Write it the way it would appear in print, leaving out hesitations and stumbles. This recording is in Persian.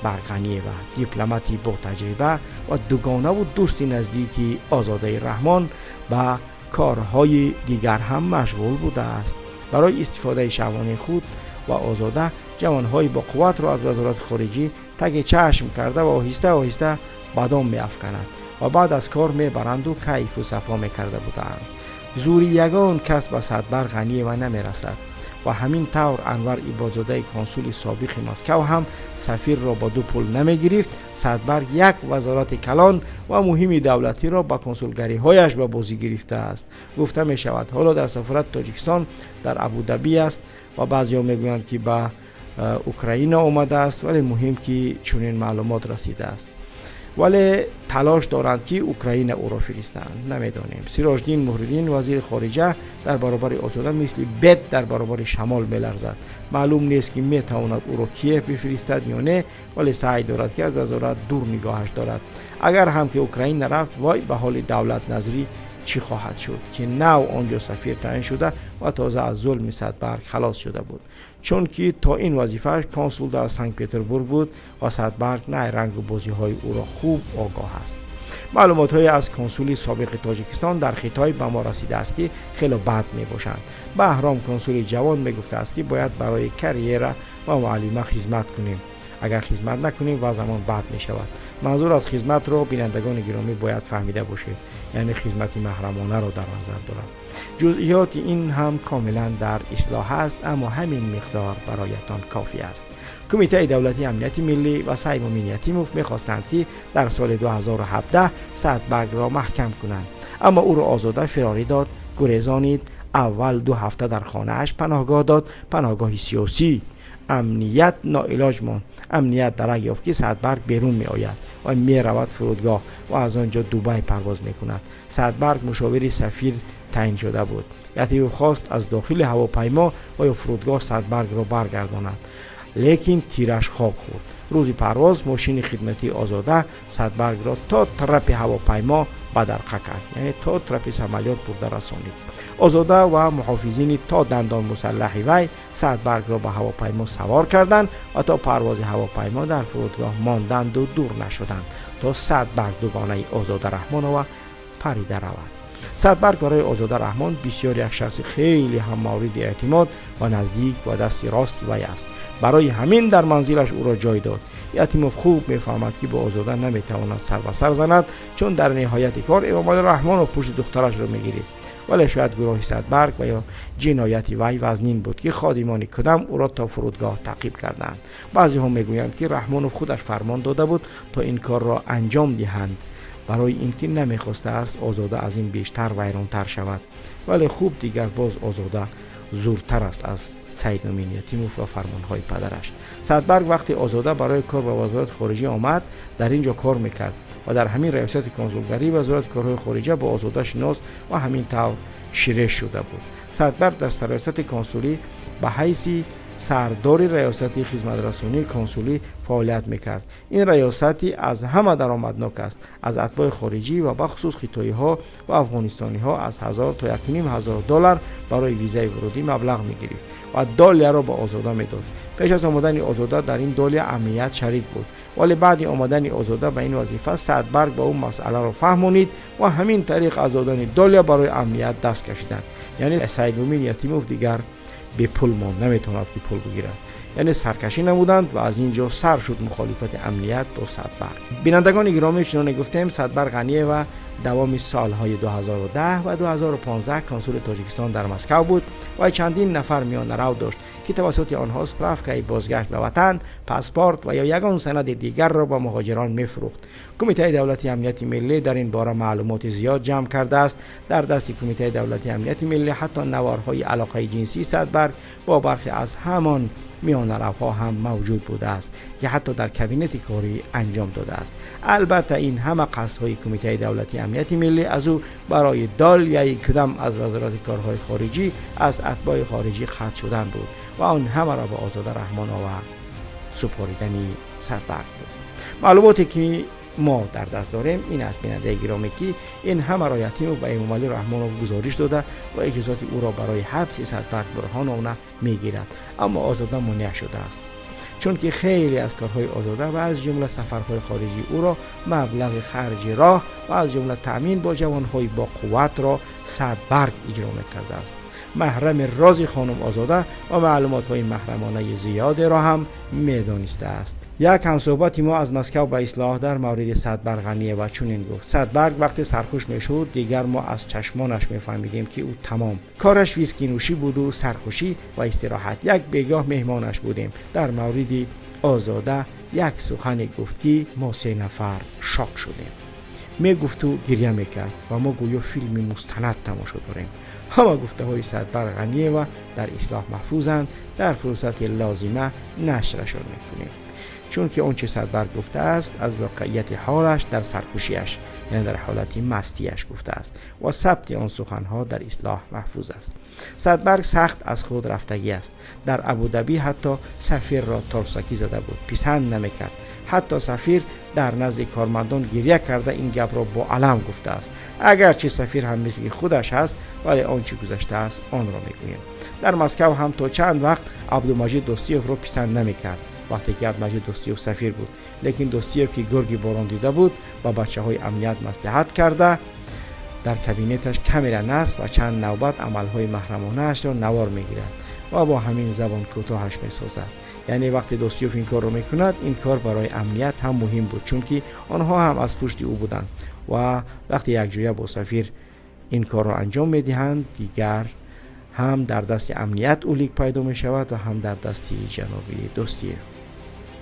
صدبرگ غنیه و دیپلماتی با تجربه و دوگانه و دوست نزدیکی آزاده رحمان با کارهای دیگر هم مشغول بوده است. برای استفاده شبانه خود و آزاده جوانهای با قوت را از وزارت خارجه تگ چشم کرده و آهسته آهسته بدام می افکند و بعد از کار می برند و کیف و صفا می کرده بودند. زوری یگان کس به صدبرگ غنیه و نمی رسد و همین طور انور عبادزاده کنسول سابق مسکو هم سفیر را با دو پول نمی گرفت. صدبرگ یک وزارت کلان و مهمی دولتی را با کنسولگری هایش به بازی گرفته است. گفته می شود حالا در سفارت تاجیکستان در ابودبی است و بعضی می گویند که به اوکراین آمده است، ولی مهم که چنین معلومات رسیده است. ولی تلاش دارند که اوکراین او را فرستند. نمیدانیم. سیراجدین مهرالدین وزیر خارجه در برابر آزاده مثل بید در برابر شمال میلرزد. معلوم نیست که میتواند او را کیف بفرستد یا نه، ولی سعی دارد که از وزارت دور نگاهش دارد. اگر هم که اوکراین نرفت، وای به حال دولت نظری چی خواهد شد که نو آنجا سفیر تعیین شده و تازه از ظلم صدبرگ خلاص شده بود، چون که تا این وظیفه کنسول در سنت پترزبورگ بود و صدبرگ نه رنگ و بازی های او را خوب آگاه است. معلومات های از کنسول سابق تاجیکستان در خطای به ما رسیده است که خیلی بد می باشند. بهرام کنسول جوان می گفته است که باید برای کریره و معلومه خدمت کنیم. اگر خدمت نکنیم وضعمان بد می شود. منظور از خدمت را بینندگان گرامی باید فهمیده باشید، یعنی خدمت محرمانه را در نظر دارد. جزئیات این هم کاملا در اصلاح است، اما همین مقدار برایتان کافی است. کمیته دولتی امنیت ملی و سعیم امین یتیموف می‌خواستند که در سال 2017 صدبرگ را محکم کنند، اما او را آزاده فراری داد، گریزانید. اول 2 هفته در خانه اش پناهگاه داد، پناهگاه سیاسی. امنیت ناعلاج ماند. امنیت درک یافت که صدبرگ بیرون می آید و می رود فرودگاه و از آنجا دوبای پرواز می کند. صدبرگ مشاور سفیر تعیین شده بود. یتیموف خواست از داخل هواپیما و یا فرودگاه صدبرگ را برگرداند، لیکن تیرش خاک خورد. روز پرواز ماشین خدمتی آزاده صدبرگ را تا ترپ هواپیما بدرقه کرد، یعنی تا ترپ عملیات برده رسانید. آزاده و محافظین تا دندان مسلح وی صدبرگ را به هواپیما سوار کردند و تا پرواز هواپیما در فرودگاه ماندند و دور نشدند تا صدبرگ دوگانه آزاده رحمان و پریده رود. صدبرگ برای آزاده رحمان بسیار یک شخص خیلی هم مورد اعتماد و نزدیک و دست راست وی است. برای همین در منزلش او را جای داد. یتیموف خوب میفهمد که با آزاده نمیتواند سر به سر زند، چون در نهایت کار امام رحمان و پشت دخترش را میگیرید. ولی شاید گروه صدبرگ و یا جنایت وی وزنین بود که خادمان کدام او را تا فرودگاه تعقیب کردند. بعضی هم میگویند که رحمانوف خودش فرمان داده بود تا این کار را انجام دهند، برای اینکه نمیخواسته است آزاده از این بیشتر ویرانتر شود. ولی خوب دیگر باز آزاده زورتر است از سید امین یتیموف و فرمانهای پدرش. صدبرگ وقتی آزاده برای کار به وزارت خارجه آمد در اینجا کار میکرد و در همین ریاست کنسولگری وزارت کارهای خارجه با آزاده شناس و همین طور شیرش شده بود. صدبرگ در ریاست کنسولی به حیث سردار ریاستی خدمت رسانی کنسولی فعالیت میکرد. این ریاستی از همه درآمدناک است. از اتباع خارجی و بخصوص خیتایی ها و افغانستانی ها از 1000 تا 1500 دلار برای ویزای ورودی مبلغ میگرفت و دالیه را به آزاده میداد. پیش از آمدن آزاده در این دالیه امنیت شریک بود، ولی بعد آمدن آزاده به این وظیفه صدبرگ به اون مسئله را فهمونید و همین طریق از دادن دالیه برای امنیت دست کشیدند. یعنی سید امین یتیموف دیگر به پول ماند، نمیتوند که پول بگیرد. یعنی سرکشی نمودند و از اینجا سر شد مخالفت امنیت با صدبرگ. بینندگان گرامی، چنانکه گفتیم صدبرگ غنیه و دوام سالهای 2010 و 2015 کنسول تاجیکستان در مسکو بود و چندین نفر میان رو داشت که توسط آنها سپرافکای بازگشت به وطن، پاسپورت و یا یگان سند دیگر را به مهاجران میفروخت. کمیته دولتی امنیت ملی در این باره معلومات زیاد جمع کرده است. در دست کمیته دولتی امنیت ملی حتی نوارهای علاقه جنسی صدبرگ با برخی از همان میان روها هم موجود بوده است که حتی در کابینت کاری انجام داده است. البته این همه قصدهای کمیته دولتی امنیت ملی از او برای دالیه کدام از وزارت کارهای خارجی از اتباع خارجی خط شدن بود و آن همه را به آزاده رحمان و سپاریدن صدبرگ بود. معلوماتی که ما در دست داریم این است بیننده گرامی که این همه را یتیموف به امام علی رحمانوف گزارش داده و اجازات او را برای حبس صدبرگ برهانه میگیرد، اما آزاده مانع شده است. چون که خیلی از کارهای آزاده و از جمله سفرهای خارجی او را مبلغ خرج راه و از جمله تأمین با جوانهای با قوت را سدبرگ اجرا کرده است. محرم راز خانم آزاده و معلومات های محرمانه زیاد را هم میدانسته است. یک همصحبت ما از مسکو به اصلاح در مورد سدبرگ غنیه و چنین گفت: سدبرگ وقتی سرخوش میشد دیگر ما از چشمانش میفهمیدیم که او تمام کارش ویسکی نوشی بود و سرخوشی و استراحت. یک بیگاه مهمانش بودیم. در مورد آزاده یک سخن گفتی ما 3 نفر شاک شدیم. میگفت و گریه میکرد و ما گویا فیلم مستند تماشا داریم. همه گفته های سدبرگ غنیه و در اصلاح محفوظند. در فرصت لازمه نشرشان میکنیم، چون که اون چه سدبرگ گفته است از واقعیت حالش در سرخوشیش، یعنی در حالت مستیش گفته است و ثبت آن سخنها در اصلاح محفوظ است. سدبرگ سخت از خود رفتگی است. در ابودبی حتی سفیر را ترسکی زده بود، پسند نمیکرد. حتی سفیر در نزد کارمندان گریه کرده این گپ را با علم گفته است. اگرچه سفیر هم مثل خودش است ولی آنچه گذشته است آن را میگویم. در مسکو هم تا چند وقت عبدالمجید دوستیوف را پسند نمیکرد وقتی که عبدالمجید دوستیوف سفیر بود، لیکن دوستیوف که گرگی باران دیده بود با بچه های امنیت مصلحت کرده در کابینتش کامرا نصب و چند نوبت عملهای محرمانه اش را نوار میگیرد و با همین زبان کوتاهش میسازد. یعنی وقتی دوستیوف این کار را میکند این کار برای امنیت هم مهم بود، چون که آنها هم از پشت او بودند و وقتی یک جویا با سفیر این کار را انجام میدهند دیگر هم در دست امنیت اولیک پیدا می شود و هم در دست جناب دوستیوف.